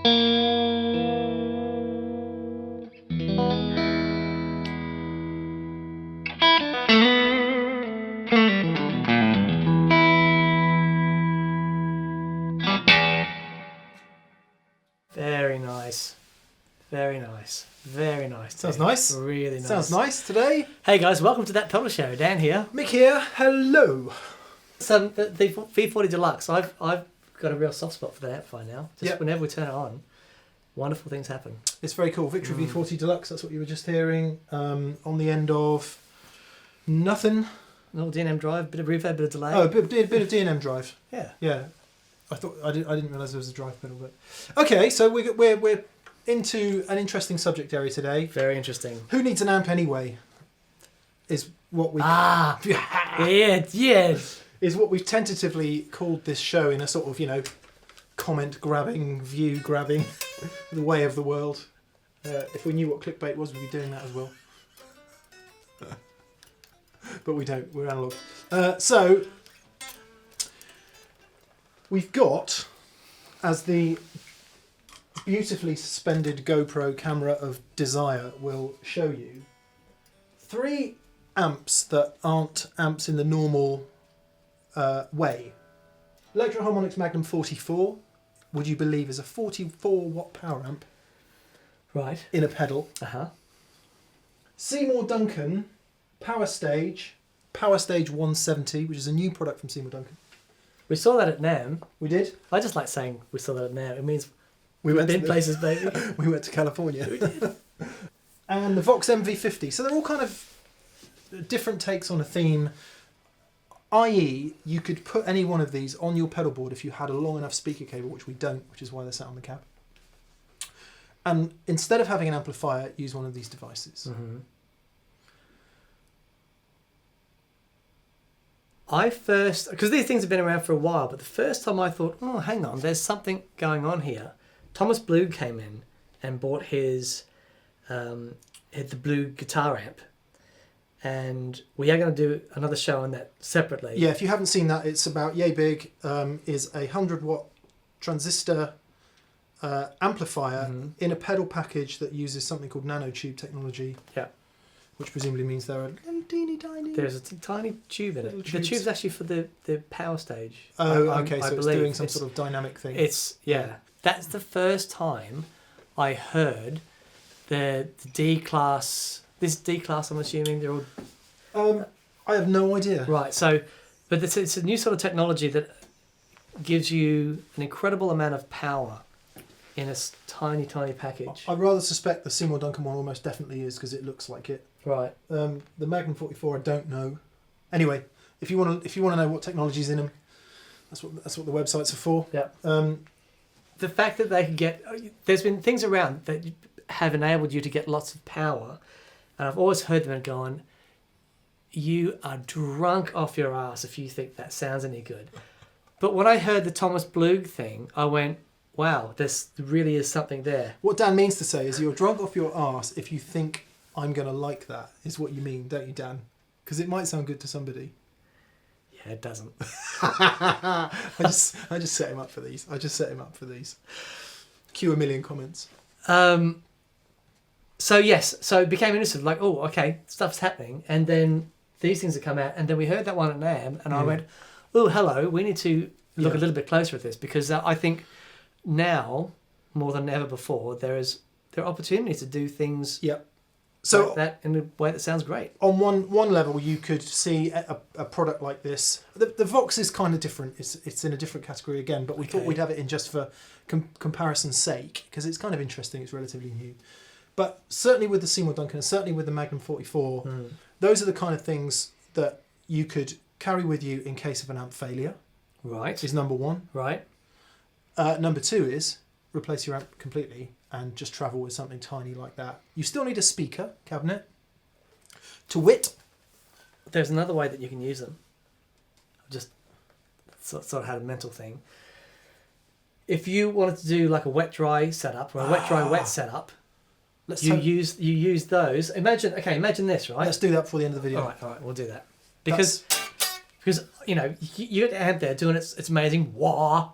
Very nice. Very nice. Very nice. Sounds nice. Really nice. Sounds nice today. Hey guys, welcome to That Pedal Show. Dan here. Mick here. Hello. So the V40 Deluxe, I've got a real soft spot for that amplifier now. Just whenever we turn it on, wonderful things happen. It's very cool. Victory V40 Deluxe, that's what you were just hearing. On the end of nothing. Little D&M Drive, bit of reverb, bit of delay. Oh, a bit of D&M Drive. Yeah. Yeah. I didn't realise there was a drive pedal, but okay. So we're into an interesting subject area today. Very interesting. Who needs an amp anyway? Is what we is what we've tentatively called this show in a sort of comment grabbing, view grabbing, the way of the world. If we knew what clickbait was, we'd be doing that as well. But we don't. We're analog. So we've got, as the beautifully suspended GoPro camera of desire will show you, 3 amps that aren't amps in the normal way. Electro Harmonix Magnum 44, would you believe, is a 44 watt power amp. Right. In a pedal. Uh-huh. Seymour Duncan Powerstage 170, which is a new product from Seymour Duncan. We saw that at NAMM. We did. I just like saying we saw that at NAMM. It means we went to places, baby. We went to California. We did. And the Vox MV50. So they're all kind of different takes on a theme. I.e., you could put any one of these on your pedal board if you had a long enough speaker cable, which we don't, which is why they're sat on the cab. And instead of having an amplifier, use one of these devices. Mm-hmm. Because these things have been around for a while, but the first time I thought, oh, hang on, there's something going on here. Thomas Blue came in and bought his the BluGuitar Amp, and we are going to do another show on that separately. Yeah, if you haven't seen that, it's about yay big. Is a 100 watt transistor amplifier in a pedal package that uses something called nanotube technology. Yeah. Which presumably means they're a little teeny tiny. There's a tiny tube in it. The tube's actually for the Powestage. Oh, okay. I So it's believe doing some sort of dynamic thing. Yeah. That's the first time I heard the D class. This D class, I'm assuming they're all. I have no idea. Right. So, but it's a new sort of technology that gives you an incredible amount of power in a tiny package. I'd rather suspect the Seymour Duncan one almost definitely is, because it looks like it. Right. The Magnum 44, I don't know. Anyway, if you want to know what technology's in them, that's what the websites are for. Yeah. The fact that they can there's been things around that have enabled you to get lots of power, and I've always heard them and gone, you are drunk off your ass if you think that sounds any good. But when I heard the Thomas Blug thing, I went, wow, there really is something there. What Dan means to say is you're drunk off your arse if you think I'm going to like that, is what you mean, don't you, Dan? Because it might sound good to somebody. Yeah, it doesn't. I just set him up for these. Cue a million comments. So it became interesting, like, oh, okay, stuff's happening. And then these things have come out, and then we heard that one at NAMM, and I went, oh, hello, we need to look a little bit closer at this, because I think now, more than ever before, there are opportunities to do things like that in a way that sounds great. On one level, you could see a product like this. The Vox is kind of different. It's in a different category again, but we thought we'd have it in just for comparison's sake, because it's kind of interesting. It's relatively new. But certainly with the Seymour Duncan, and certainly with the Magnum 44, those are the kind of things that you could carry with you in case of an amp failure. Right. Is number one. Right. Number two is replace your amp completely and just travel with something tiny like that. You still need a speaker cabinet. To wit, there's another way that you can use them. I've just sort of had a mental thing. If you wanted to do like a wet-dry setup or a wet-dry-wet setup, you use those. Imagine this, right? Let's do that before the end of the video. All right, we'll do that. Because you get the amp there doing its amazing wah.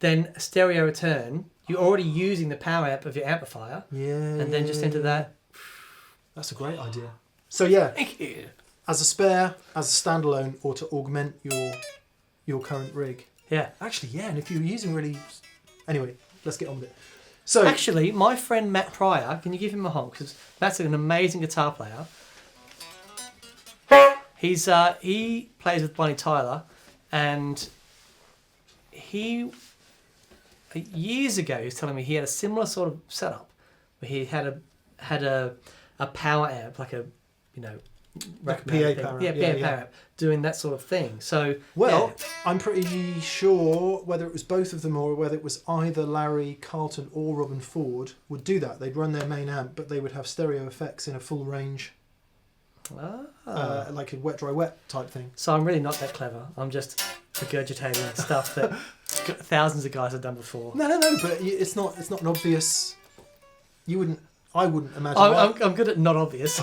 Then a stereo return, you're already using the power amp of your amplifier, and then just into that. That's a great idea. So yeah, Thank you. as a spare, as a standalone, or to augment your current rig. Yeah. Actually, yeah, and if you're using really... Anyway, let's get on with it. So Actually, my friend Matt Pryor, can you give him a honk? Because Matt's an amazing guitar player. He plays with Bonnie Tyler, and years ago he was telling me he had a similar sort of setup where he had a power amp, like a like a PA thing. power amp. Yeah, power amp, doing that sort of thing. So I'm pretty sure whether it was both of them or whether it was either Larry Carlton or Robin Ford would do that. They'd run their main amp, but they would have stereo effects in a full range. Like a wet, dry, wet type thing. So I'm really not that clever. I'm just regurgitating stuff that thousands of guys have done before. No, but it's not an obvious... I wouldn't imagine... I'm good at not obvious.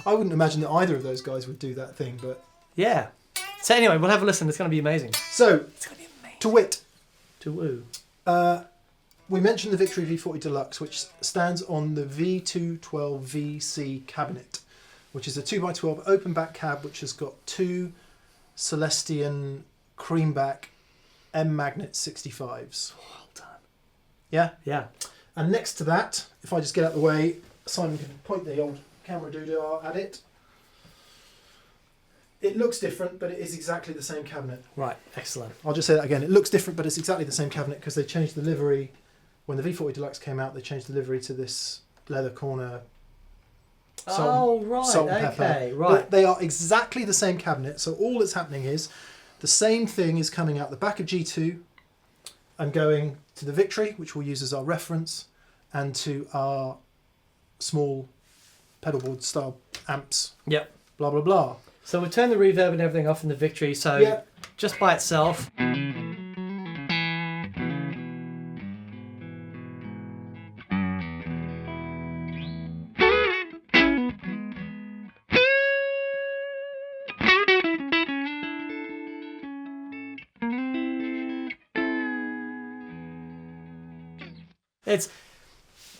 I wouldn't imagine that either of those guys would do that thing, but... Yeah. So anyway, we'll have a listen. It's going to be amazing. So, It's going to be amazing. to wit, To woo. we mentioned the Victory V40 Deluxe, which stands on the V212VC cabinet, which is a 2x12 open back cab, which has got two Celestian creamback M Magnet 65s. Well done. Yeah? Yeah. And next to that, if I just get out of the way, Simon can point the old camera doodah at it. It looks different, but it is exactly the same cabinet. Right. Excellent. I'll just say that again. It looks different, but it's exactly the same cabinet because they changed the livery. When the V40 Deluxe came out, they changed the livery to this leather corner. Salt and pepper. Okay. Right. But they are exactly the same cabinet. So all that's happening is the same thing is coming out the back of G2 and going to the Victory, which we'll use as our reference, and to our small pedalboard style amps. Yep. Blah, blah, blah. So we'll turn the reverb and everything off in the Victory. So Yeah. just by itself. It's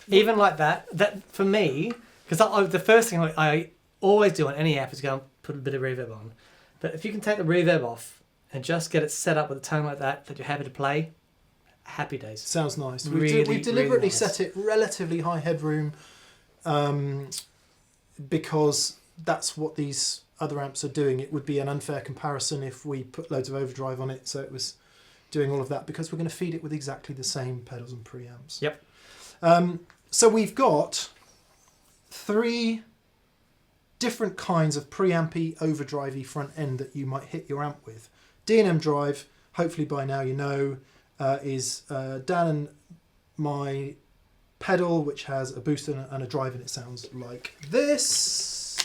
even like that. That for me, because the first thing I always do on any app is go and put a bit of reverb on. But if you can take the reverb off and just get it set up with a tone like that you're happy to play, happy days. Sounds nice. Really, we've deliberately really nice. set it relatively high headroom because that's what these other amps are doing. It would be an unfair comparison if we put loads of overdrive on it, so it was doing all of that because we're going to feed it with exactly the same pedals and preamps. Yep. So we've got 3 different kinds of preampy, overdrivey front end that you might hit your amp with. D&M Drive, hopefully by now you know, is Dan and my pedal, which has a boost and a drive, and it sounds like this.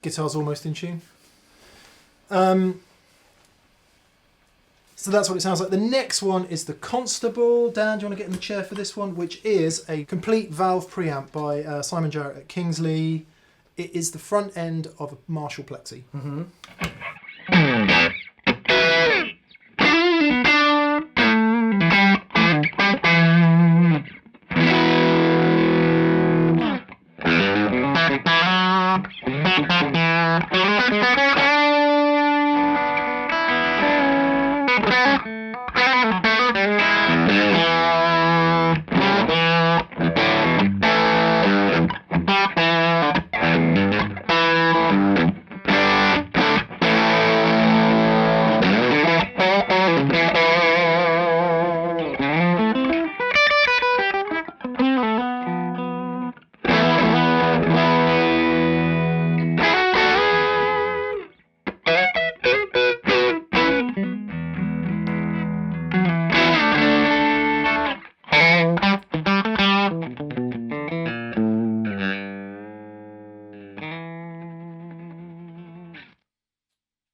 Guitar's almost in tune. So that's what it sounds like. The next one is the Constable. Dan, do you want to get in the chair for this one? Which is a complete valve preamp by Simon Jarrett at Kingsley. It is the front end of a Marshall Plexi. Mm-hmm.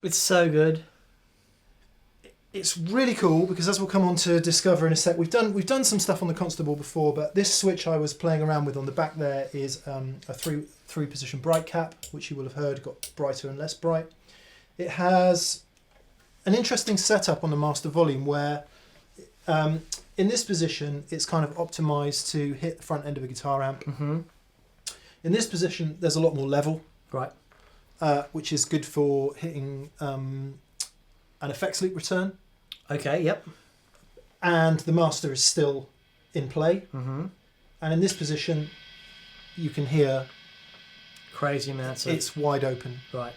It's so good. It's really cool because, as we'll come on to discover in a sec, we've done some stuff on the Constable before, but this switch I was playing around with on the back there is a three position bright cap, which you will have heard got brighter and less bright. It has an interesting setup on the master volume where in this position it's kind of optimized to hit the front end of a guitar amp. Mm-hmm. In this position there's a lot more level, Right. which is good for hitting an effects loop return. Okay, yep. And the master is still in play. Mm-hmm. And in this position you can hear Crazy amounts of... it's wide open. Right.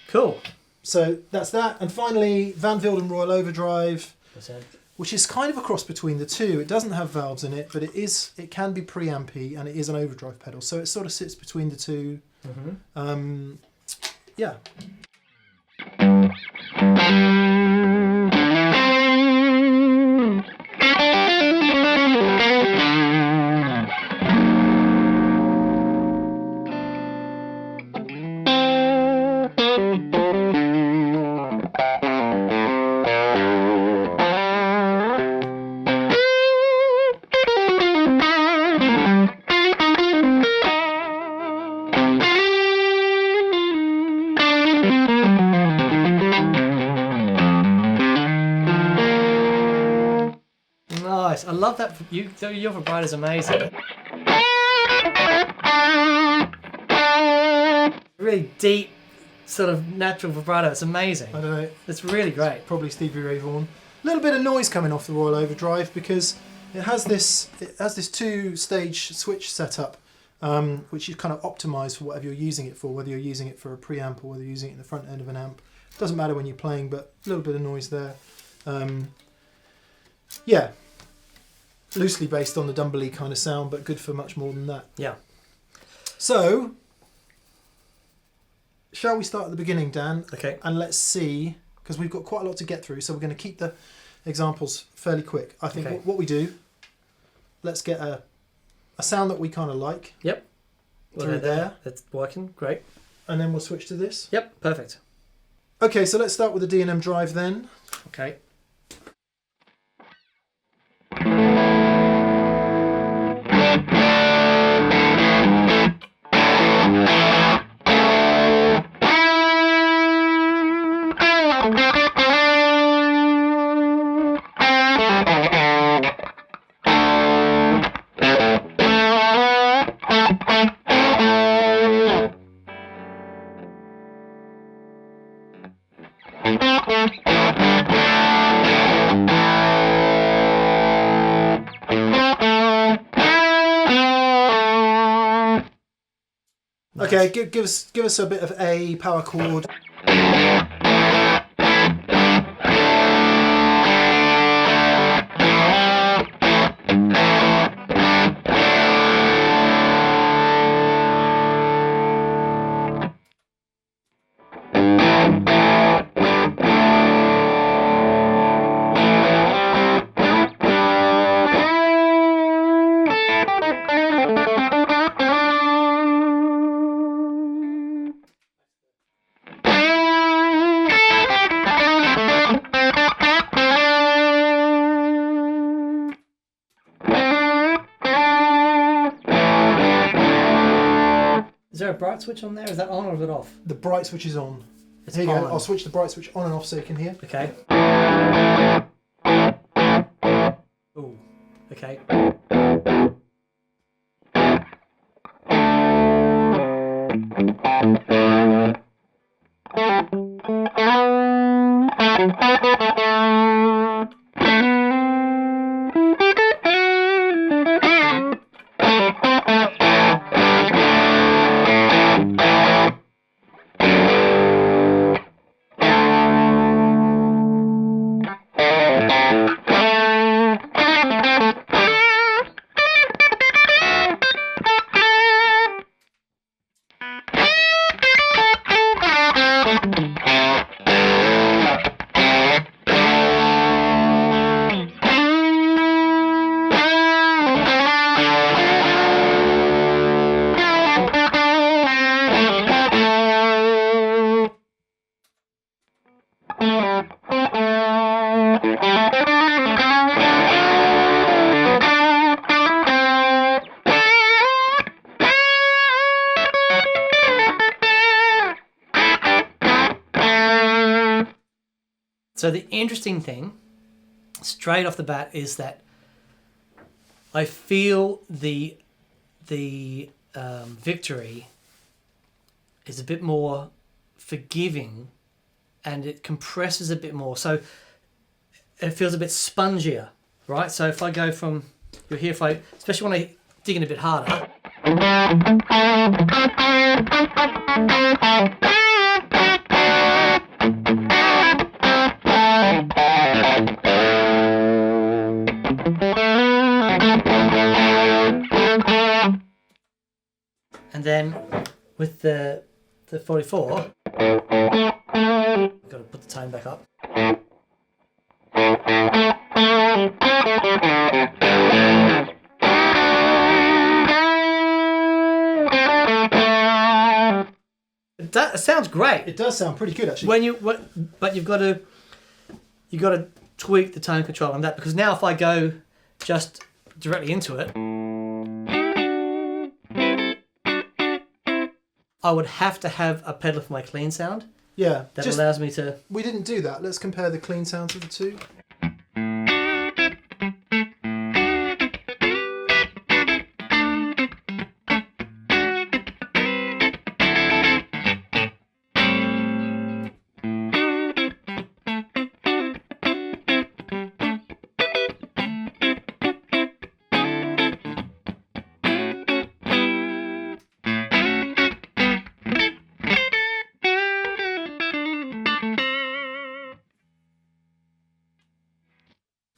Cool. So that's that. And finally, Van Weelden Royal Overdrive, What's that? which is kind of a cross between the two. It doesn't have valves in it, but it can be preampy, and it is an overdrive pedal. So it sort of sits between the two. Mm-hmm. Yeah. Nice. I love that. Your vibrato is amazing. Really deep, sort of natural vibrato. It's amazing. I don't know. It's really great. Probably Stevie Ray Vaughan. A little bit of noise coming off the Royal Overdrive because it has this two-stage switch setup, which is kind of optimized for whatever you're using it for, whether you're using it for a preamp or whether you're using it in the front end of an amp. Doesn't matter when you're playing, but a little bit of noise there. Yeah, loosely based on the Dumberly kind of sound, but good for much more than that. Yeah. So, shall we start at the beginning, Dan? Okay. And let's see, because we've got quite a lot to get through, so we're going to keep the examples fairly quick. I think Okay. what we do, let's get a sound that we kind of like. Yep. Through there. That's working. Great. And then we'll switch to this. Yep. Perfect. Okay, so let's start with the D&M Drive then. Okay. Okay, give us a bit of A power chord. Is there a bright switch on there? Is that on or is it off? The bright switch is on. It's Here you on. go. I'll switch the bright switch on and off so you can hear. Okay. Ooh. Okay. So the interesting thing, straight off the bat, is that I feel the Victory is a bit more forgiving, and it compresses a bit more, so it feels a bit spongier, right? So if I go from, you'll hear if I, especially when I dig in a bit harder, and then with the 44, got to put the tone back up. It sounds great. It does sound pretty good, actually. But you've got to tweak the tone control on that, because now if I go just directly into it, I would have to have a pedal for my clean sound. Yeah. That allows me to... We didn't do that. Let's compare the clean sounds of the two.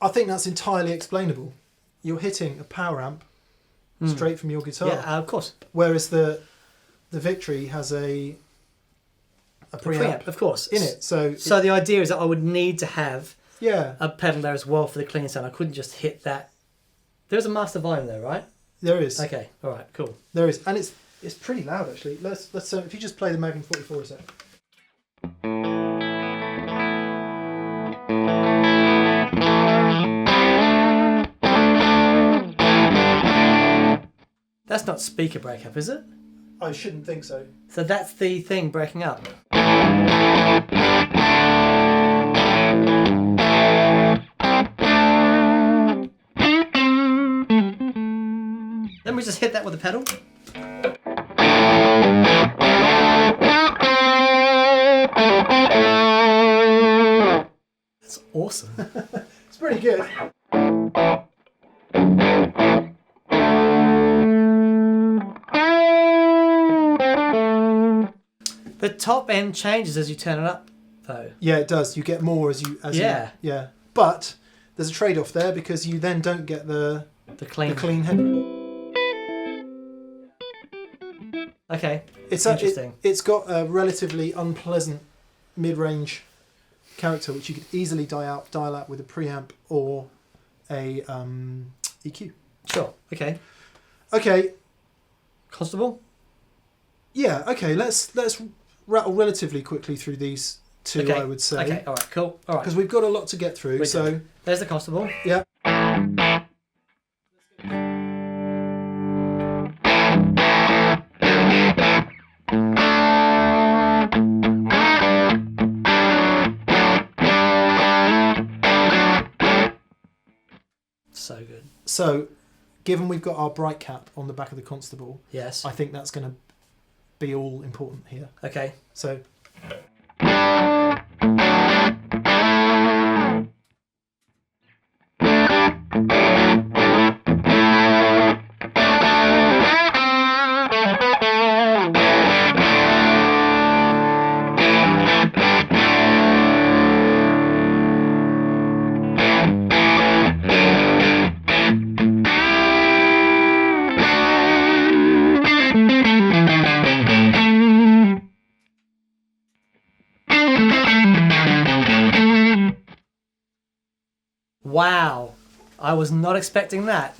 I think that's entirely explainable. You're hitting a power amp straight from your guitar. Yeah, of course. Whereas the Victory has a preamp, of course, in it. So the idea is that I would need to have yeah, a pedal there as well for the clean sound. I couldn't just hit that. There's a master volume there, right? there is. Okay, all right, cool. There is, and it's pretty loud actually. Let's if you just play the Magnum 44 a sec. That's not speaker breakup, is it? I shouldn't think so. So that's the thing breaking up. Let me just hit that with a pedal. That's awesome. It's pretty good. The top end changes as you turn it up, though. Yeah, it does. You get more as you yeah. But there's a trade-off there, because you then don't get the clean head. Okay. It's interesting. It's got a relatively unpleasant mid-range character, which you could easily dial out with a preamp or a EQ. Sure. Okay. Okay. Constable? Yeah. Okay. Let's rattle relatively quickly through these two. Okay. I would say. Okay. All right. Cool. All right. Because we've got a lot to get through. There's the Constable. Yeah. So good. So, given we've got our bright cap on the back of the Constable, Yes. I think that's going to be all important here. Okay. So. Wow. I was not expecting that.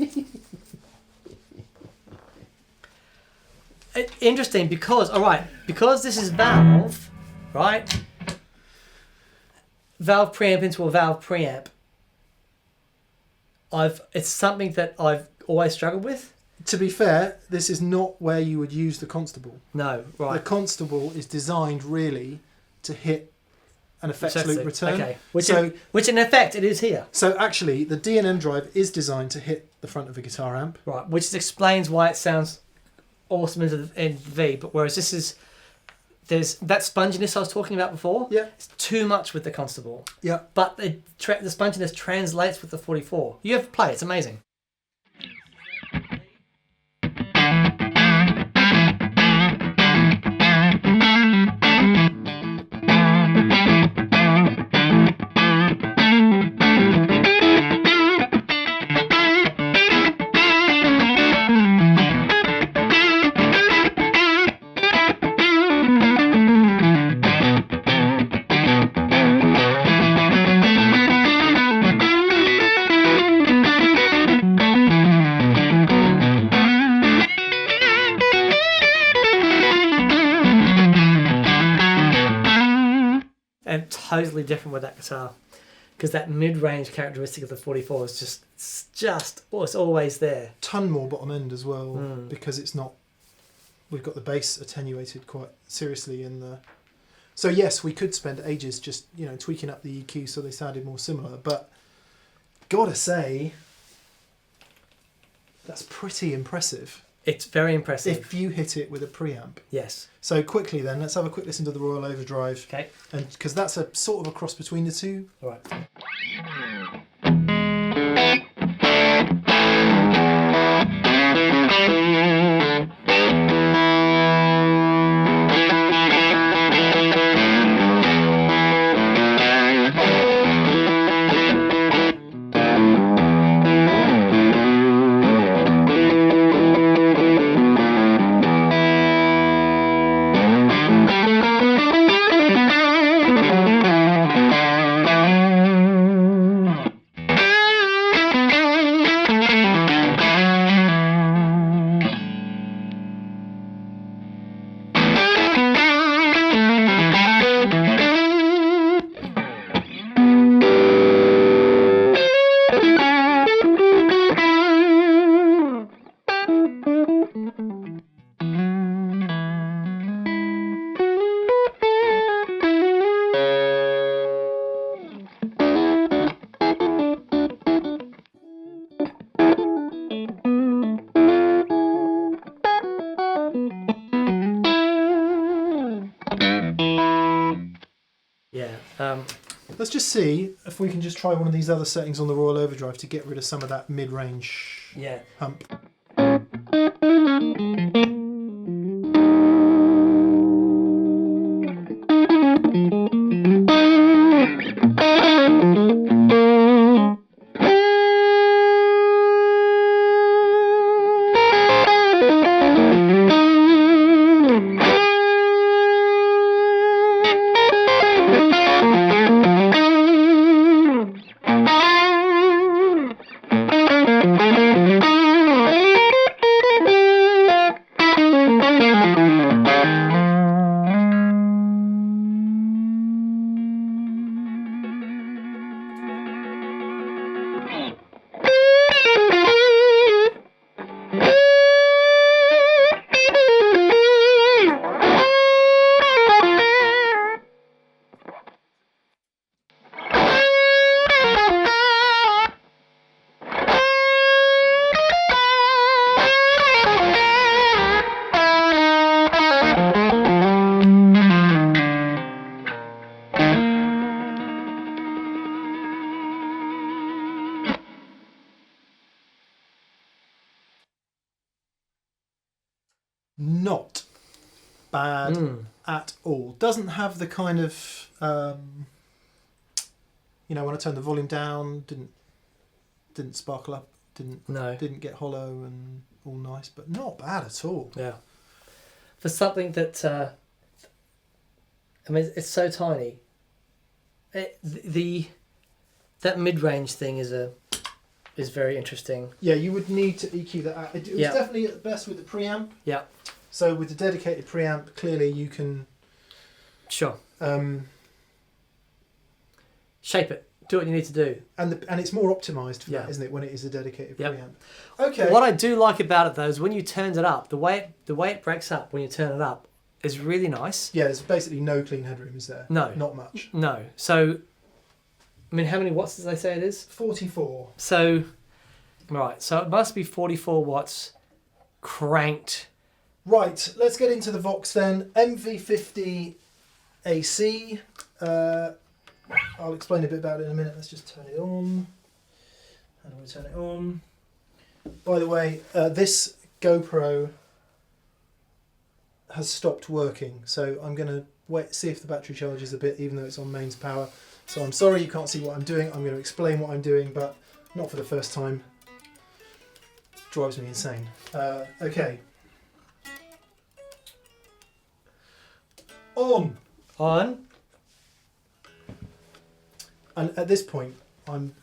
Interesting, because, all right, because this is valve, right? Valve preamp into a valve preamp. It's something that I've always struggled with. To be fair, this is not where you would use the Constable. No, right. The Constable is designed really to hit an effects That's loop it. return. Okay. Which in effect it is here. So actually, the D&M Drive is designed to hit the front of a guitar amp. Right. Which explains why it sounds awesome in V. But whereas there's that sponginess I was talking about before. Yeah. It's too much with the Constable. Yeah. But the sponginess translates with the 44. You have to play. It's amazing. And totally different with that guitar, because that mid-range characteristic of the 44 is it's always there. Ton more bottom end as well, because it's not. We've got the bass attenuated quite seriously in the. So yes, we could spend ages just tweaking up the EQ so they sounded more similar, but gotta say, that's pretty impressive. It's very impressive. If you hit it with a preamp. Yes. So quickly then, let's have a quick listen to the Royal Overdrive. Okay. And because that's a sort of a cross between the two. All right. Let's just see if we can just try one of these other settings on the Royal Overdrive to get rid of some of that mid-range hump. Not bad at all. Doesn't have the kind of when I turned the volume down, didn't sparkle up, didn't get hollow and all nice, but not bad at all. Yeah. For something that it's so tiny. That mid-range thing is very interesting. Yeah, you would need to EQ that out. It was definitely at best with the preamp. Yeah. So with the dedicated preamp, clearly you can... Sure. Shape it. Do what you need to do. And it's more optimised for that, isn't it, when it is a dedicated preamp? Okay. What I do like about it, though, is when you turn it up, the way it breaks up when you turn it up, is really nice. Yeah, there's basically no clean headroom, is there? No. Not much. No. So, I mean, how many watts did they say it is? 44. So, right. So it must be 44 watts cranked. Right, let's get into the Vox then. MV50 AC. I'll explain a bit about it in a minute. Let's just turn it on. How do we turn it on? By the way, this GoPro has stopped working, so I'm going to wait, see if the battery charges a bit, even though it's on mains power. So I'm sorry you can't see what I'm doing. I'm going to explain what I'm doing, but not for the first time. Drives me insane. Okay. On. And at this point, I'm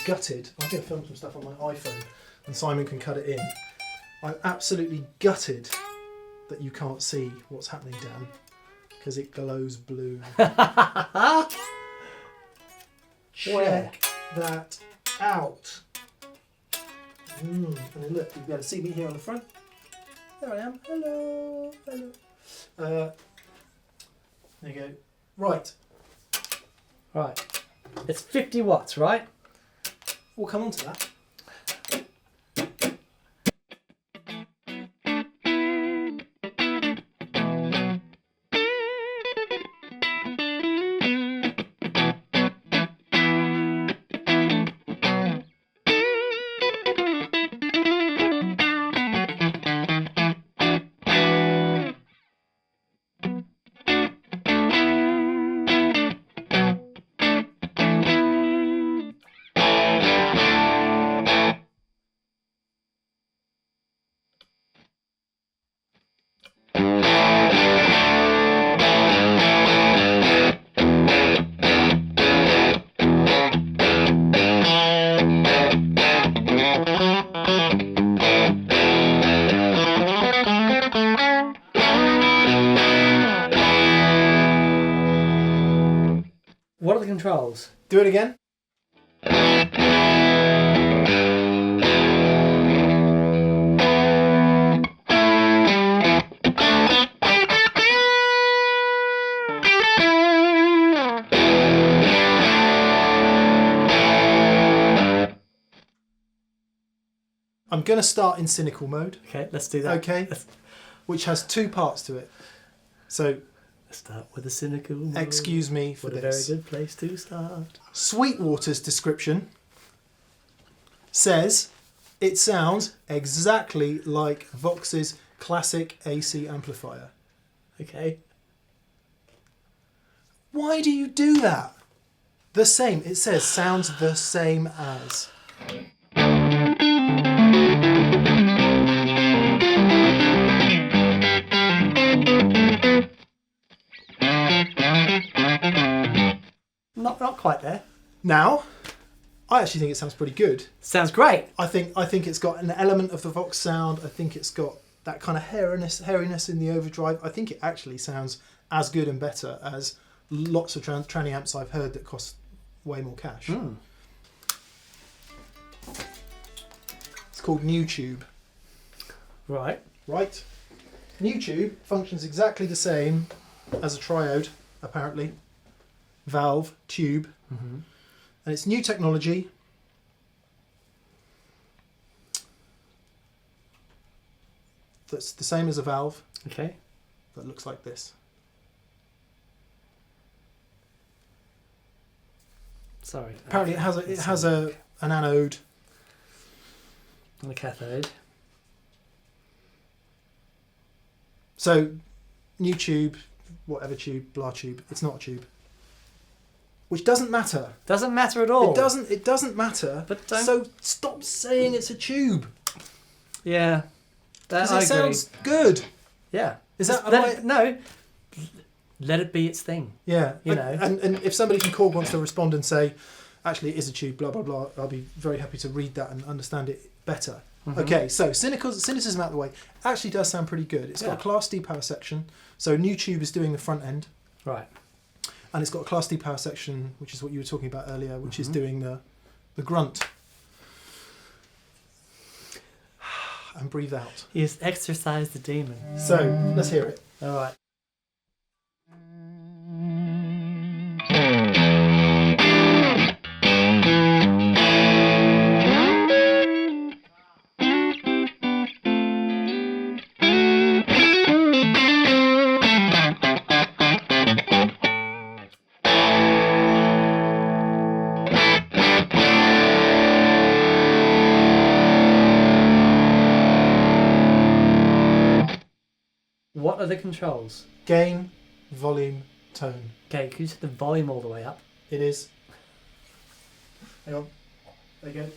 gutted. I'm going to film some stuff on my iPhone, and Simon can cut it in. I'm absolutely gutted that you can't see what's happening, Dan, because it glows blue. Check that out. And then look, you'll be able to see me here on the front. There I am. Hello. Hello. There you go. Right. Right. It's 50 watts, right? We'll come on to that. What are the controls? Do it again. I'm going to start in cynical mode. Okay, let's do that. Okay, which has two parts to it. So, Let's start with the cynical mode. excuse me for What a this. very good place to start. Sweetwater's description says it sounds exactly like Vox's classic AC amplifier. Okay. Why do you do that? The same. It says sounds the same as. Not quite there. Now, I actually think it sounds pretty good. Sounds great. I think it's got an element of the Vox sound. I think it's got that kind of hairiness in the overdrive. I think it actually sounds as good and better as lots of tranny amps I've heard that cost way more cash. It's called New Tube. Right. Right? New Tube functions exactly the same as a triode, apparently. Valve, tube. And it's new technology. That's the same as a valve. Okay. That looks like this. Sorry. Apparently it has an anode. And a cathode. So new tube, whatever tube, blah tube. It's not a tube. Which doesn't matter. Doesn't matter at all. It doesn't matter. But don't... So stop saying it's a tube. Yeah. Because I it agree. sounds good. Yeah. Is that no? Let it be its thing. Yeah. You know. And if somebody from Korg wants to respond and say, actually it is a tube, blah blah blah, I'll be very happy to read that and understand it better. Okay, so cynicism out of the way. Actually does sound pretty good. It's got a Class D power section. So new tube is doing the front end. Right. And it's got a Class D power section, which is what you were talking about earlier, which is doing the grunt. and breathe out. He has exorcised the demon. So let's hear it. All right. What are the controls? Gain, volume, tone. Okay, can you set the volume all the way up? It is. Hang on. There you go.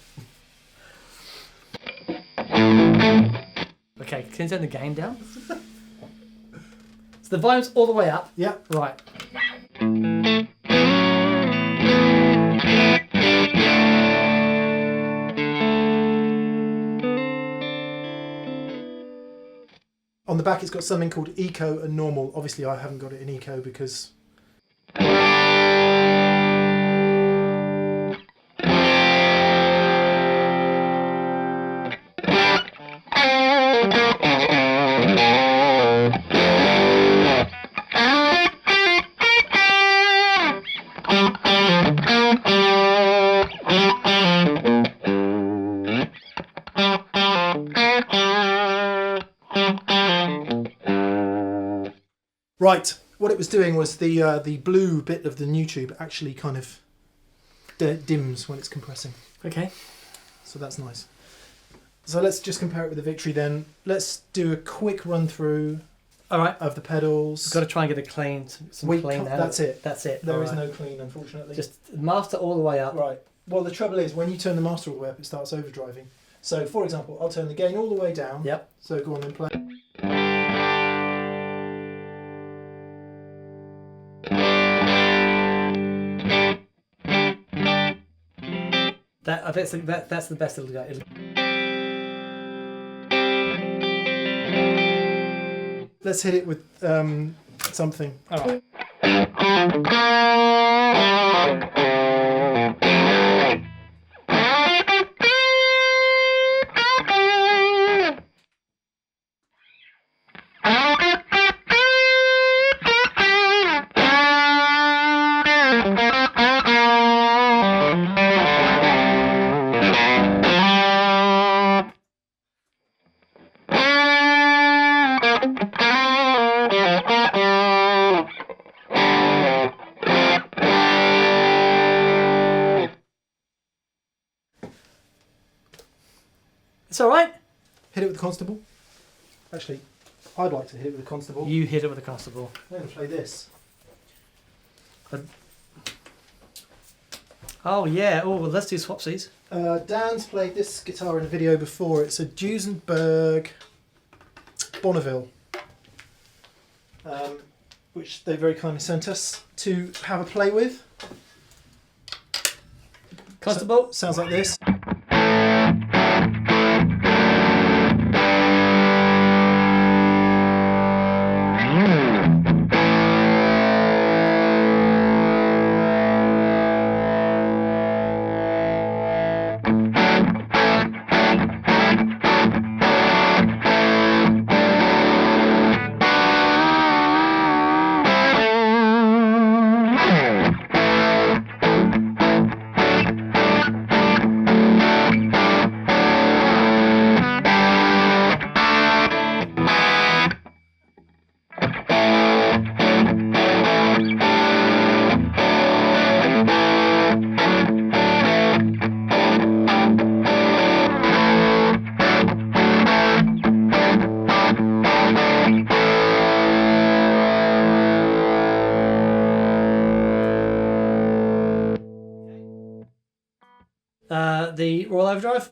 Okay, can you turn the gain down? So the volume's all the way up? Yeah. Right. On the back it's got something called Eco and Normal. Obviously I haven't got it in Eco because... Right, what it was doing was the blue bit of the new tube actually kind of dims when it's compressing. Okay. So that's nice. So let's just compare it with the Victory then. Let's do a quick run through All right. of the pedals. Got to try and get a clean, some clean out. That's it. That's it. There All is right. no clean, unfortunately. Just master all the way up. Right. Well, the trouble is when you turn the master all the way up, it starts overdriving. So, for example, I'll turn the gain all the way down. Yep. So go on and play. I bet that's the best it'll go. Let's hit it with something. All right. It's all right. Hit it with the Constable. Actually, I'd like to hit it with the Constable. You hit it with a Constable. I'm going to play this. Oh yeah. Oh, well, let's do swapsies. Dan's played this guitar in a video before. It's a Duesenberg Bonneville, which they very kindly sent us to have a play with. Constable. Sounds like this. The Royal Overdrive.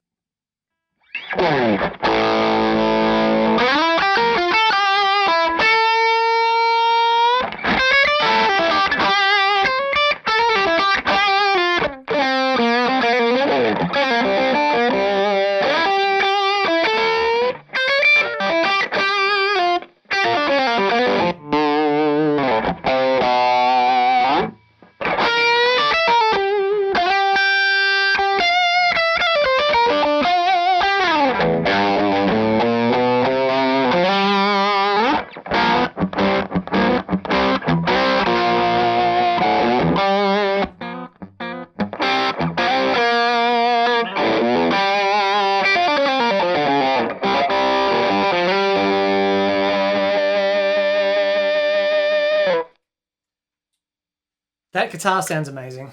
That guitar sounds amazing.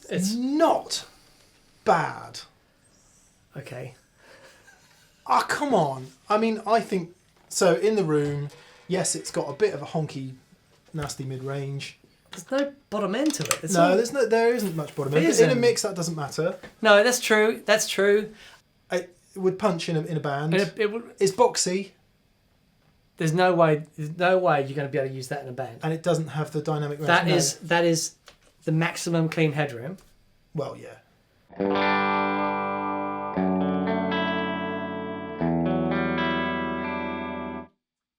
It's not bad. Okay. Ah, come on. I mean, I think so. In the room, yes, it's got a bit of a honky, nasty mid-range. There's no bottom end to it. It's No, all... there isn't much bottom end. In a mix, that doesn't matter. No, that's true. That's true. It would punch in a band. It would... It's boxy. There's no way you're going to be able to use that in a band. And it doesn't have the dynamic range. That is the maximum clean headroom. Well, yeah.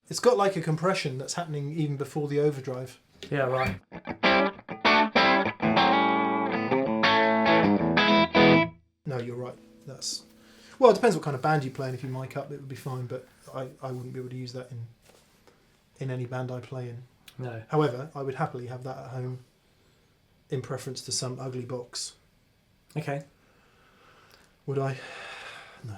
It's got like a compression that's happening even before the overdrive. Yeah, right. No, you're right. Well, it depends what kind of band you play, and if you mic up, it would be fine, but I wouldn't be able to use that in any band I play in. No. However, I would happily have that at home in preference to some ugly box. Okay. Would I? No.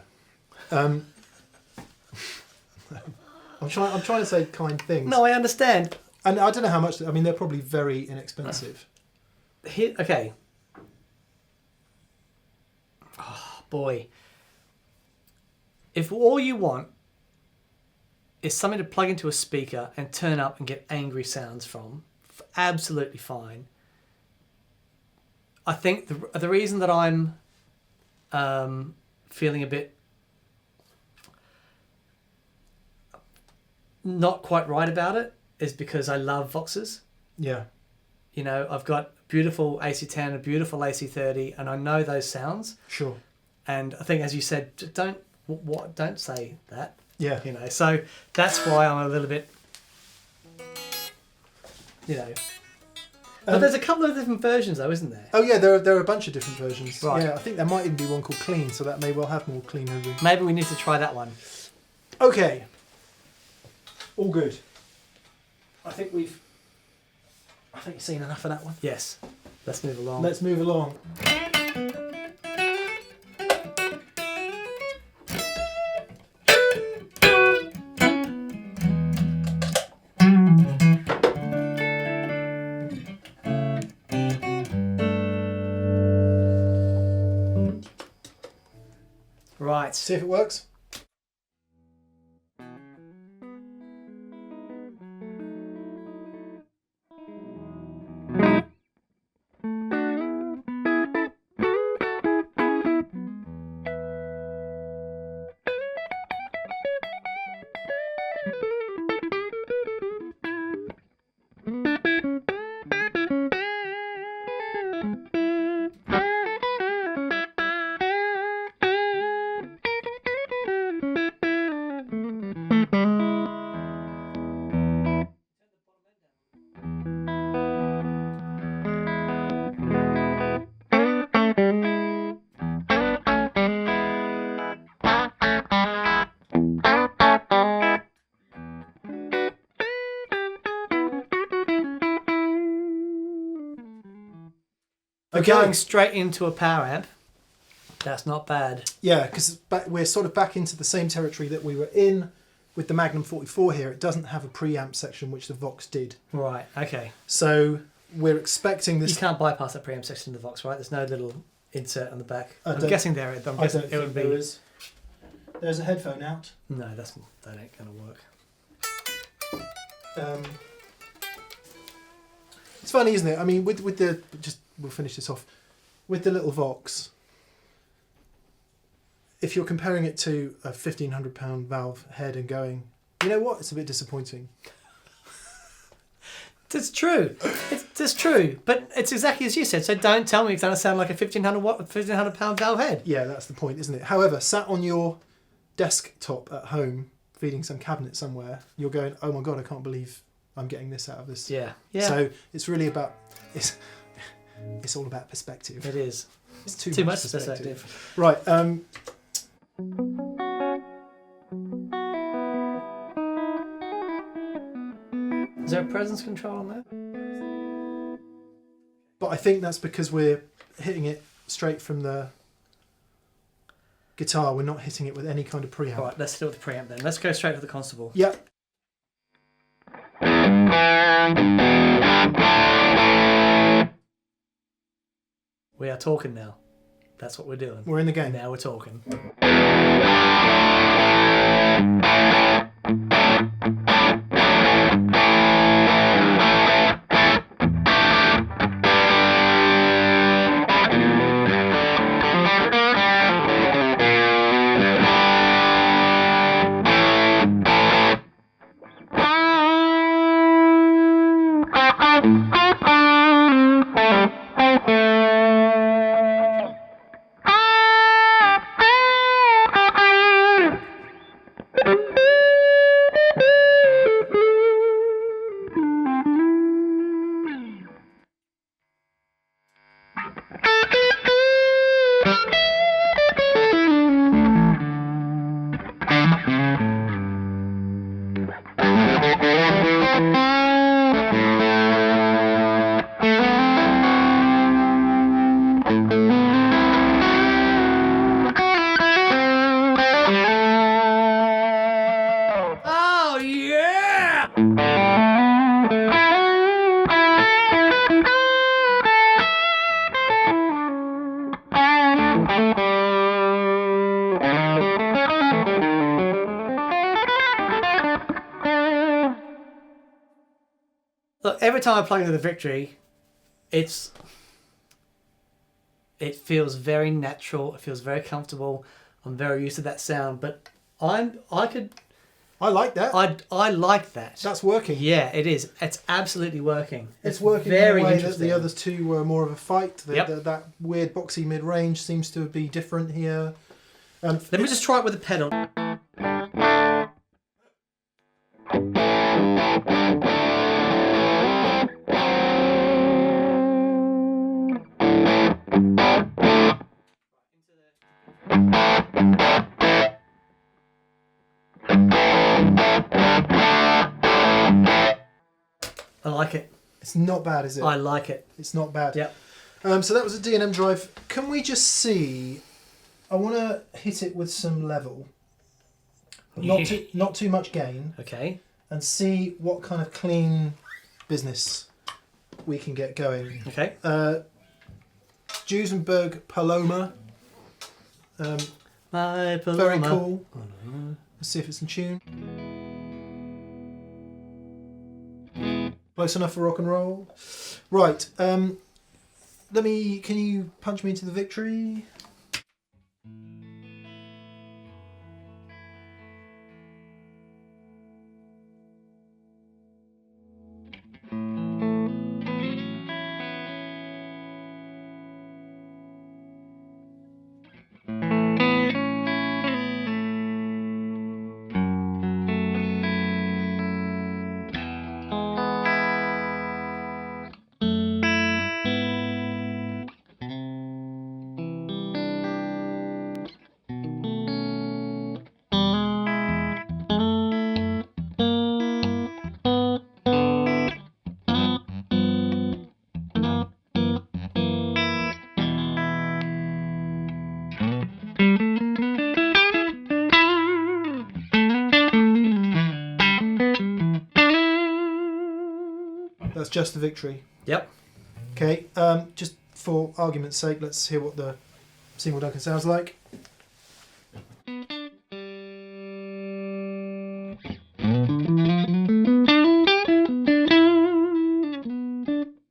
I'm trying to say kind things. No, I understand. And I don't know how much. I mean, they're probably very inexpensive. Okay. Oh, boy. If all you want is something to plug into a speaker and turn up and get angry sounds from, absolutely fine. I think the reason that I'm feeling a bit not quite right about it is because I love Voxes. Yeah. You know, I've got beautiful AC10, a beautiful AC30, and I know those sounds. Sure. And I think, as you said, don't say that. Yeah. You know, so that's why I'm a little bit, you know. But there's a couple of different versions, though, isn't there? Oh yeah, there are a bunch of different versions. Right. Yeah, I think there might even be one called Clean, so that may well have more clean headroom. Maybe we need to try that one. Okay. All good. I think you've seen enough of that one. Yes. Let's move along. Let's move along. Right. See if it works. Okay. Going straight into a power amp. That's not bad. Yeah, because we're sort of back into the same territory that we were in with the Magnum 44 here. It doesn't have a preamp section, which the Vox did. Right, okay. So we're expecting this... You can't bypass that preamp section in the Vox, right? There's no little insert on the back. I'm guessing there is, but I'm guessing it would be... There is. There's a headphone out. No, that ain't going to work. It's funny, isn't it? I mean, with the... We'll finish this off. With the little Vox, if you're comparing it to a £1,500 valve head and going, you know what? It's a bit disappointing. It's true. It's true. But it's exactly as you said. So don't tell me it's going to sound like a £1,500 valve head. Yeah, that's the point, isn't it? However, sat on your desktop at home, feeding some cabinet somewhere, you're going, oh my God, I can't believe I'm getting this out of this. Yeah. So it's really about... It's all about perspective. It is. It's too much perspective. Right. Is there a presence control on that? But I think that's because we're hitting it straight from the guitar. We're not hitting it with any kind of preamp. Right, let's do it with the preamp then. Let's go straight for the Constable. Yep. We are talking now. That's what we're doing. We're in the game. Now we're talking. Oh, yeah! Look, every time I plug into the Victory, it feels very natural. It feels very comfortable. I'm very used to that sound, but I like that. I like that. That's working. Yeah, it is. It's absolutely working. It's working very in a way that interesting. the other two were more of a fight. Yep. That weird boxy mid-range seems to be different here. Let me just try it with the pedal. I like it. It's not bad, is it? I like it. It's not bad. Yep. So that was a D&M Drive. Can we just see? I want to hit it with some level, but not too much gain. Okay. And see what kind of clean business we can get going. Okay. Duesenberg Paloma. My Paloma. Very cool. Let's see if it's in tune. Close enough for rock and roll. Right. Can you punch me into the Victory? That's just the Victory. Yep. Okay, just for argument's sake, let's hear what the Seymour Duncan sounds like.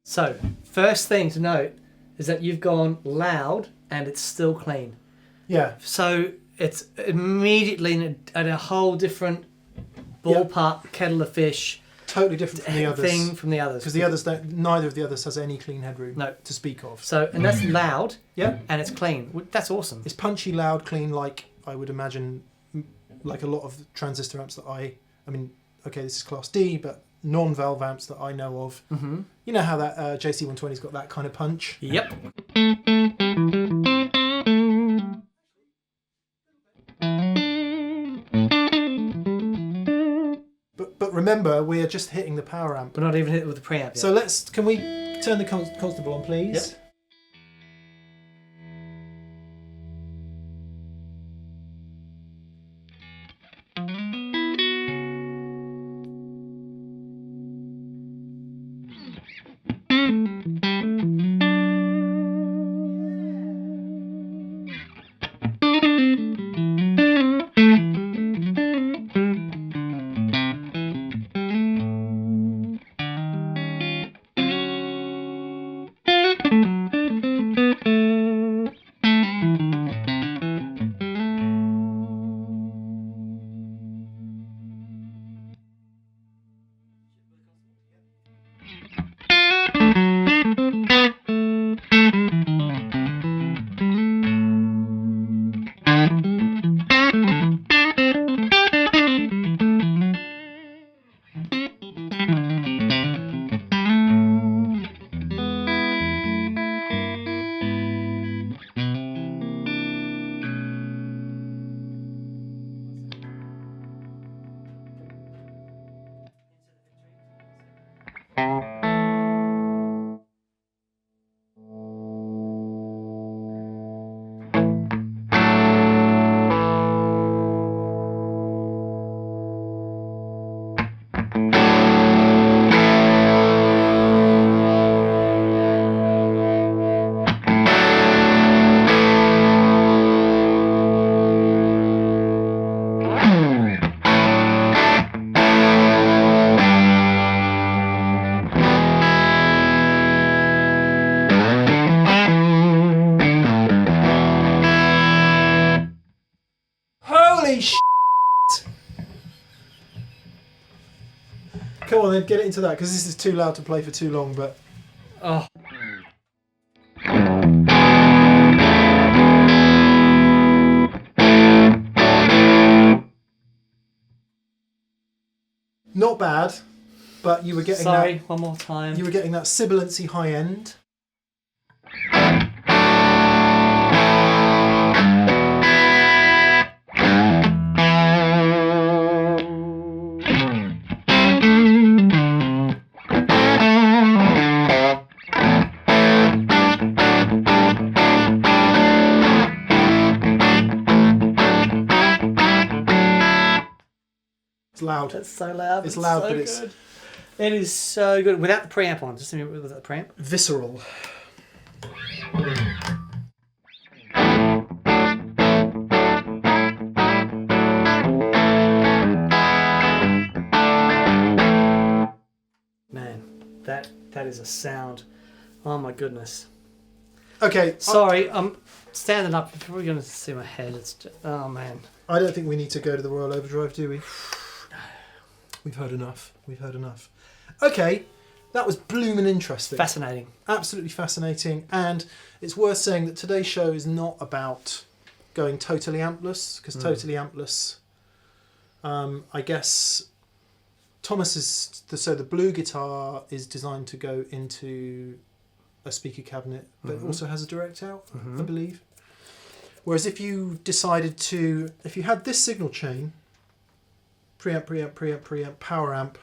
So, first thing to note is that you've gone loud and it's still clean. Yeah. So, it's immediately at a whole different ballpark, kettle of fish. Totally different from the others. Thing from the others. Because the others neither of the others has any clean headroom to speak of. So, and that's loud. Yeah. And it's clean. That's awesome. It's punchy, loud, clean, like I would imagine, like a lot of transistor amps that I mean, okay, this is Class D, but non-valve amps that I know of. Mm-hmm. You know how that JC120's got that kind of punch? Yep. But remember, we are just hitting the power amp. We're not even hit it with the preamp yet. So can we turn the Constable on, please? Yep. Holy shit! Come on then, get it into that, because this is too loud to play for too long, but... Oh. Not bad, but you were getting Sorry, one more time. You were getting that sibilancy high end. It's loud. That's so loud. It's loud, so but it's... good. It is so good. Without the preamp on. Just a minute, without the preamp. Visceral. Man, that is a sound. Oh my goodness. Okay. Sorry, I'm standing up. You're probably going to see my head. It's just, oh man. I don't think we need to go to the Royal Overdrive, do we? We've heard enough. We've heard enough. Okay, that was bloomin' interesting. Fascinating. Absolutely fascinating. And it's worth saying that today's show is not about going totally ampless, because totally ampless, I guess, Thomas's... So the BluGuitar is designed to go into a speaker cabinet, but it also has a direct out, I believe. Whereas if you decided to... If you had this signal chain, preamp, preamp, preamp, preamp, power amp,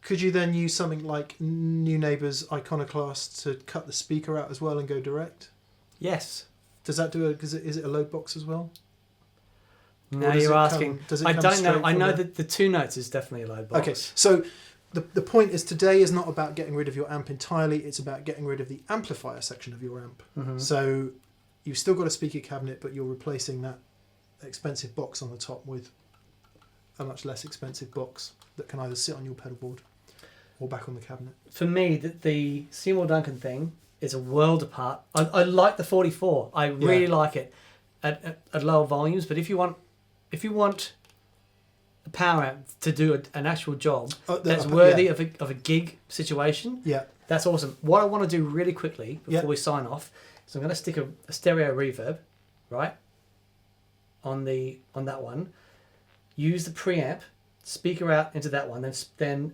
could you then use something like New Neighbours Iconoclast to cut the speaker out as well and go direct? Yes. Does that do is it a load box as well? No, you're asking. I don't know. straight I from know the- that the 2 notes is definitely a load box. Okay, so the point is today is not about getting rid of your amp entirely, it's about getting rid of the amplifier section of your amp. So you've still got a speaker cabinet, but you're replacing that expensive box on the top with a much less expensive box that can either sit on your pedal board or back on the cabinet. For me, the Seymour Duncan thing is a world apart. I like the 44. I really like it at lower volumes. But if you want a power amp to do an actual job that's worthy of a gig situation, that's awesome. What I want to do really quickly before we sign off is I'm going to stick a stereo reverb, right, on that one. Use the preamp, speaker out into that one, then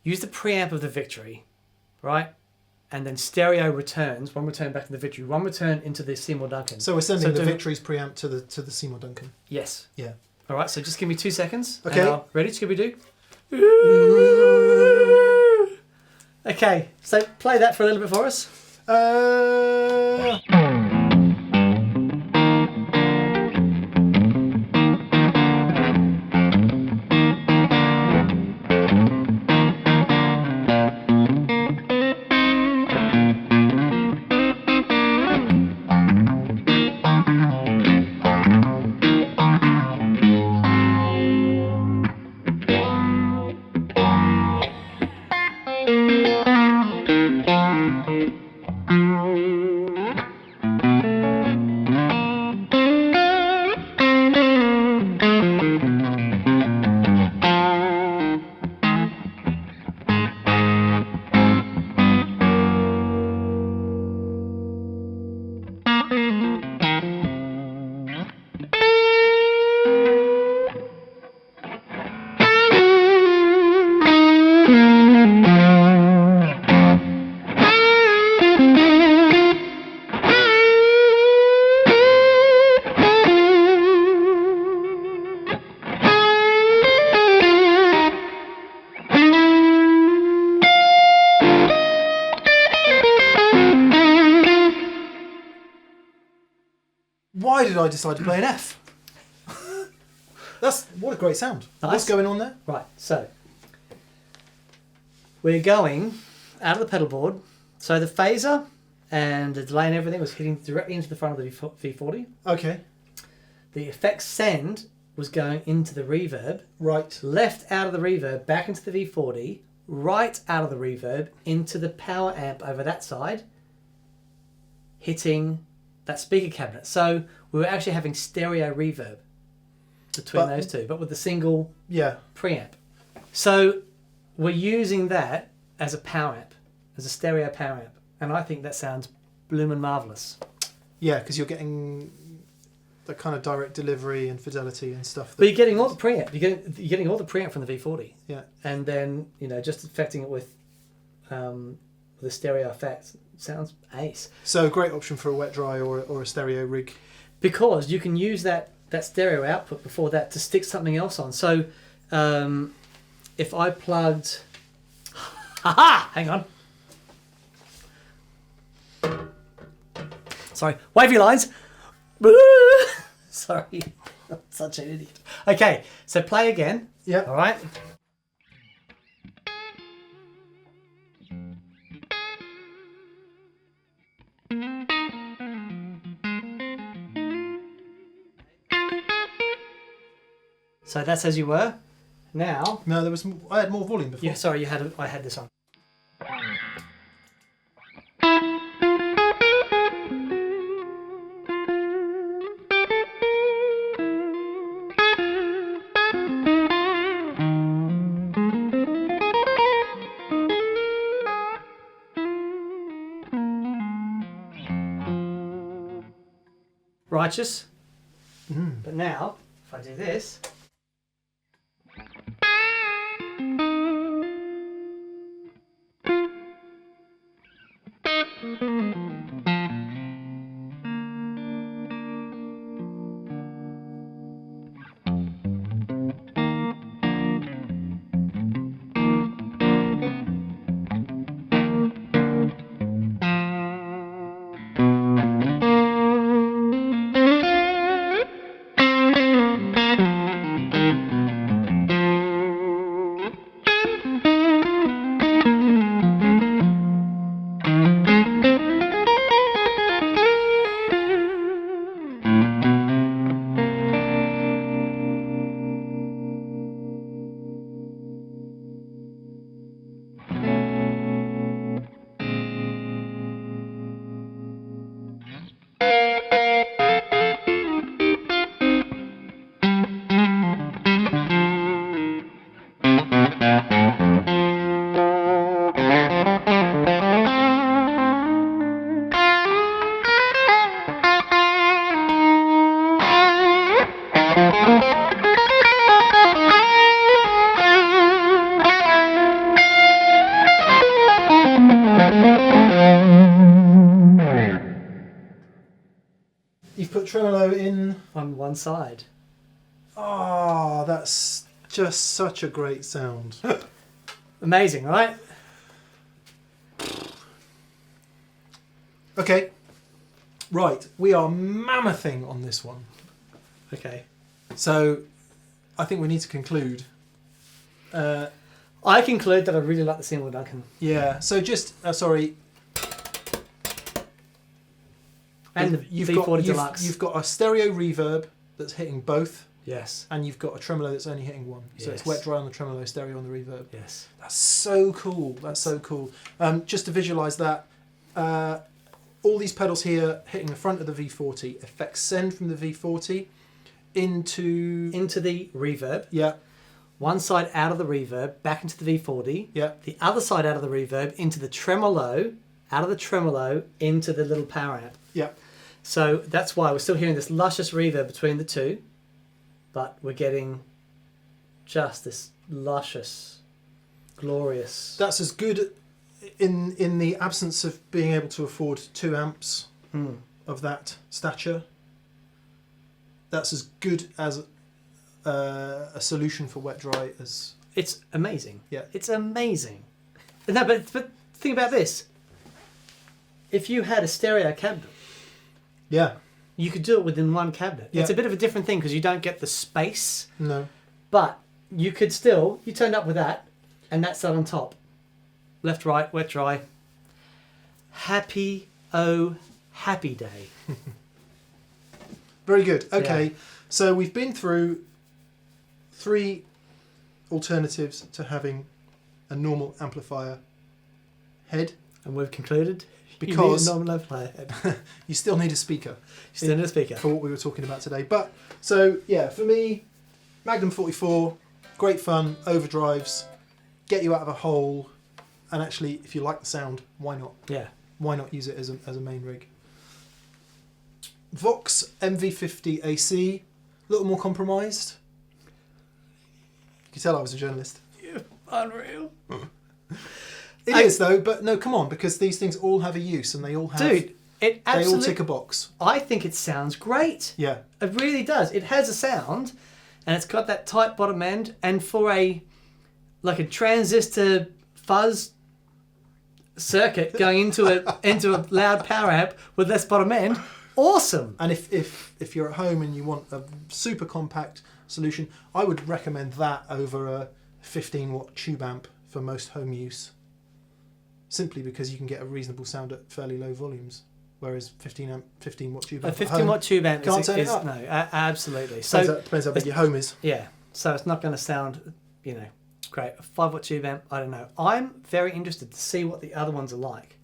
use the preamp of the Victory, right? And then stereo returns, one return back to the Victory, one return into the Seymour Duncan. So we're sending the Victory's preamp to the Seymour Duncan. Yes. Yeah. All right, so just give me 2 seconds. Okay. And ready, Scooby-Doo? Okay, so play that for a little bit for us. why did I decide to play an F? What a great sound. Nice. What's going on there? Right, so we're going out of the pedal board. So the phaser and the delay and everything was hitting directly into the front of the V40. Okay. The effects send was going into the reverb. Right. Left out of the reverb, back into the V40. Right out of the reverb, into the power amp over that side. Hitting that speaker cabinet. So we were actually having stereo reverb between those two, but with a single preamp. So we're using that as a power amp, as a stereo power amp. And I think that sounds bloomin' marvellous. Yeah, because you're getting the kind of direct delivery and fidelity and stuff. But you're getting all the preamp. You're getting all the preamp from the V40. Yeah. And then, just affecting it with the stereo effects. Sounds ace. So great option for a wet dry or a stereo rig. Because you can use that stereo output before that to stick something else on. So if I plugged... Hang on. Sorry. Wavy lines. Sorry. I'm such an idiot. Okay, so play again. Yeah. All right. So that's as you were. Now. No, I had more volume before. Yeah, sorry, I had this on. Righteous. But now, if I do this. You've put tremolo in On one side. Oh, that's just such a great sound. Amazing, right? Okay. Right, we are mammothing on this one. Okay. So, I think we need to conclude. I conclude that I really like the Seymour Duncan. Yeah, so just, sorry. And the V40 Deluxe. You've got a stereo reverb that's hitting both. Yes. And you've got a tremolo that's only hitting one. So it's wet dry on the tremolo, stereo on the reverb. Yes. That's so cool. That's so cool. Just to visualise that, all these pedals here hitting the front of the V40, effects send from the V40 into the reverb. Yeah. One side out of the reverb, back into the V40. Yeah. The other side out of the reverb, into the tremolo, out of the tremolo, into the little power amp. Yeah. So that's why we're still hearing this luscious reverb between the two, but we're getting just this luscious, glorious... That's as good in the absence of being able to afford 2 amps of that stature. That's as good as a solution for wet dry as... It's amazing. Yeah. It's amazing. No, but think about this. If you had a stereo cabinet, yeah, you could do it within one cabinet. Yeah. It's a bit of a different thing because you don't get the space. No. But you could still, you turned up with that, and that's that on top. Left, right, wet, dry. Happy, oh, happy day. Very good. Okay, Yeah. so we've been through 3 alternatives to having a normal amplifier head. And we've concluded Because- you need a normal amplifier head. You still need a speaker. You still need a speaker. For what we were talking about today. But, so, yeah, for me, Magnum 44, great fun, overdrives, get you out of a hole, and actually, if you like the sound, why not? Yeah. Why not use it as a main rig? Vox MV50 AC, a little more compromised. You can tell I was a journalist. Yeah, unreal. It is though, but no, come on, because these things all have a use and they all have. Dude, it they all absolutely... tick a box. I think it sounds great. Yeah. It really does. It has a sound, and it's got that tight bottom end, and for a transistor fuzz circuit going into a loud power amp with less bottom end, awesome. And if you're at home and you want a super compact solution, I would recommend that over a 15 watt tube amp for most home use. Simply because you can get a reasonable sound at fairly low volumes, whereas 15 watt tube amp. A 15 watt tube amp can't is turn it up. no, absolutely. So Depends how big your home is. yeah, so it's not going to sound, great. A 5 watt tube amp, I don't know. I'm very interested to see what the other ones are like,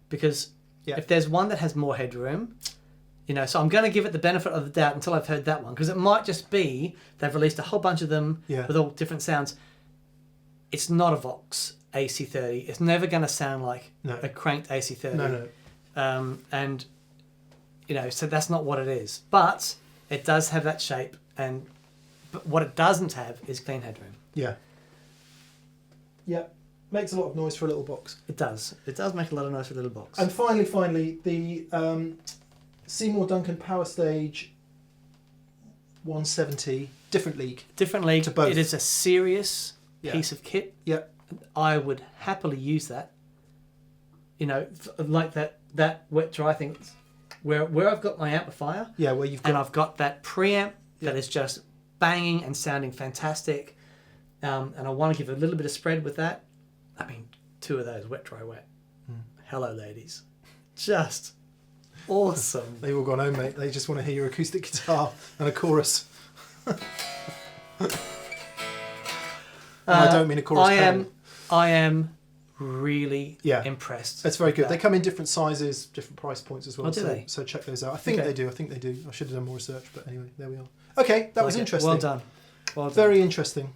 because if there's one that has more headroom, so I'm going to give it the benefit of the doubt until I've heard that one, because it might just be they've released a whole bunch of them with all different sounds. It's not a Vox AC30. It's never going to sound like a cranked AC30. No. And so that's not what it is. But it does have that shape, but what it doesn't have is clean headroom. Yeah. Yeah. Makes a lot of noise for a little box. It does. It does make a lot of noise for a little box. And finally, the Seymour Duncan Powerstage 170, different league. Different league. To both. It is a serious piece of kit. Yeah. I would happily use that. Like that wet dry thing, where I've got my amplifier. Yeah, where you've got... And I've got that preamp that is just banging and sounding fantastic. And I want to give a little bit of spread with that. I mean, 2 of those, wet, dry, wet. Hello, ladies. Just awesome. They've all gone home, mate. They just want to hear your acoustic guitar and a chorus. I don't mean a chorus. I am really impressed. It's very good. That. They come in different sizes, different price points as well. Do they? So check those out. I think they do. I should have done more research, but anyway, there we are. Okay, that was interesting. Well done. Very interesting.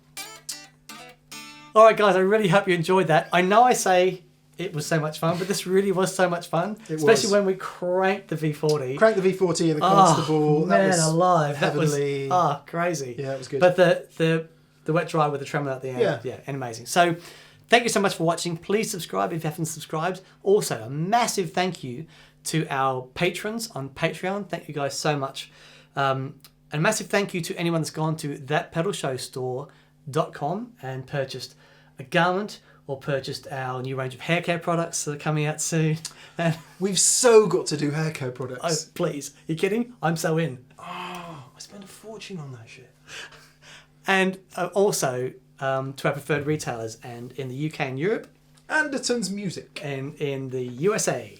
All right, guys, I really hope you enjoyed that. I know I say it was so much fun, but this really was so much fun. Especially when we cranked the V40. Cranked the V40 and the Constable. Man alive. Heavily... That was crazy. Yeah, it was good. But the wet dry with the tremolo at the end. Yeah, and amazing. So thank you so much for watching. Please subscribe if you haven't subscribed. Also, a massive thank you to our patrons on Patreon. Thank you guys so much. And a massive thank you to anyone that's gone to thatpedalshowstore.com and purchased a garment or purchased our new range of hair care products that are coming out soon. And we've so got to do hair care products. Oh, please. Are you kidding? I'm so in. Oh, I spent a fortune on that shit. And also to our preferred retailers and in the UK and Europe. Anderton's Music. And in the USA.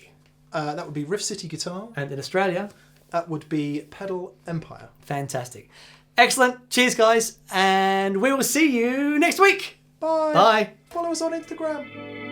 That would be Riff City Guitar. And in Australia. That would be Pedal Empire. Fantastic. Excellent. Cheers, guys. And we will see you next week. Bye. Bye. Follow us on Instagram.